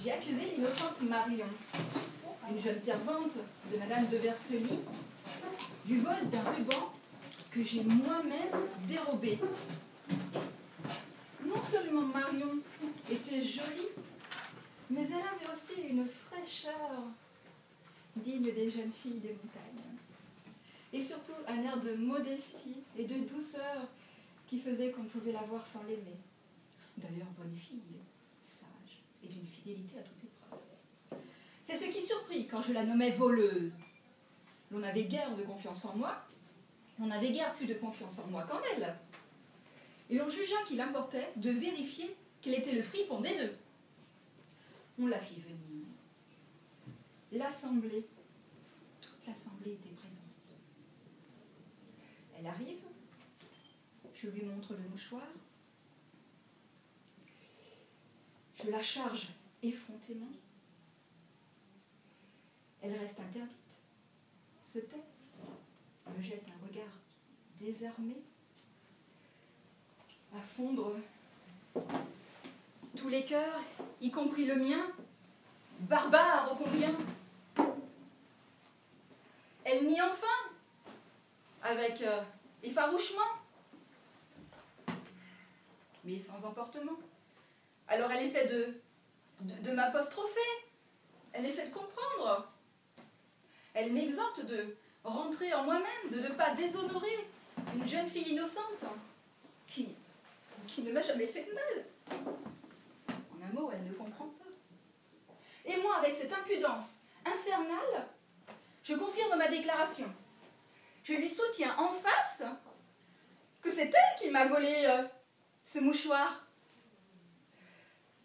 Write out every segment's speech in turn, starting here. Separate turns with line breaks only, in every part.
J'ai accusé l'innocente Marion, une jeune servante de Madame de Versely, du vol d'un ruban que j'ai moi-même dérobé. Non seulement Marion était jolie, mais elle avait aussi une fraîcheur digne des jeunes filles des montagnes. Et surtout un air de modestie et de douceur qui faisait qu'on pouvait la voir sans l'aimer. D'ailleurs, bonne fille, sage et d'une fidélité à toute épreuve. C'est ce qui surprit quand je la nommais voleuse. L'on n'avait guère de confiance en moi, on n'avait guère plus de confiance en moi qu'en elle. Et l'on jugea qu'il importait de vérifier quel était le fripon des deux. On la fit venir. L'assemblée, toute l'assemblée était présente. Elle arrive, je lui montre le mouchoir, je la charge effrontément. Elle reste interdite, se tait, me jette un regard désarmé, à fondre tous les cœurs, y compris le mien, barbare ô combien. Elle nie enfin, avec effarouchement, mais sans emportement. Alors elle essaie de m'apostropher, elle essaie de comprendre. Elle m'exhorte de rentrer en moi-même, de ne pas déshonorer une jeune fille innocente qui ne m'a jamais fait de mal. En un mot, elle ne comprend pas. Et moi, avec cette impudence infernale, je confirme ma déclaration. Je lui soutiens en face que c'est elle qui m'a volé ce mouchoir.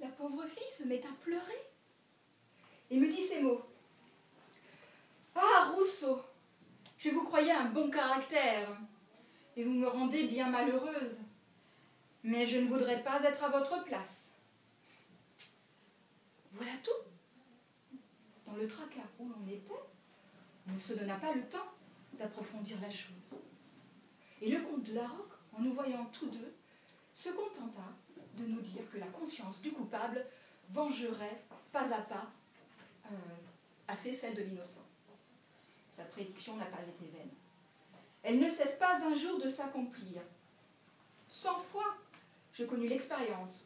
La pauvre fille se met à pleurer et me dit ces mots. « Ah, Rousseau, je vous croyais un bon caractère et vous me rendez bien malheureuse, mais je ne voudrais pas être à votre place. » Voilà tout. Dans le tracas où l'on était, on ne se donna pas le temps d'approfondir la chose. Et le comte de la Roque, en nous voyant tous deux, se contenta de nous dire que la conscience du coupable vengerait pas à pas assez celle de l'innocent. Sa prédiction n'a pas été vaine. Elle ne cesse pas un jour de s'accomplir. 100 fois, je connus l'expérience,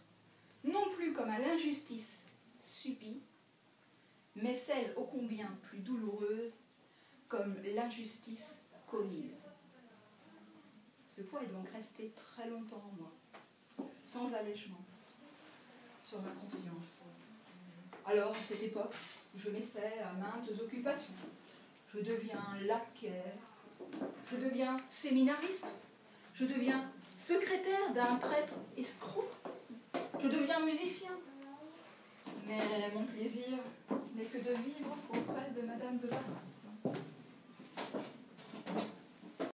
non plus comme à l'injustice subie, mais celle ô combien plus douloureuse comme l'injustice commise. Ce poids est donc resté très longtemps en moi, sans allègement, sur ma conscience. Alors, à cette époque, je m'essaie à maintes occupations. Je deviens laquais, je deviens séminariste, je deviens secrétaire d'un prêtre escroc, je deviens musicien. Mais mon plaisir n'est que de vivre auprès de Madame de Varras.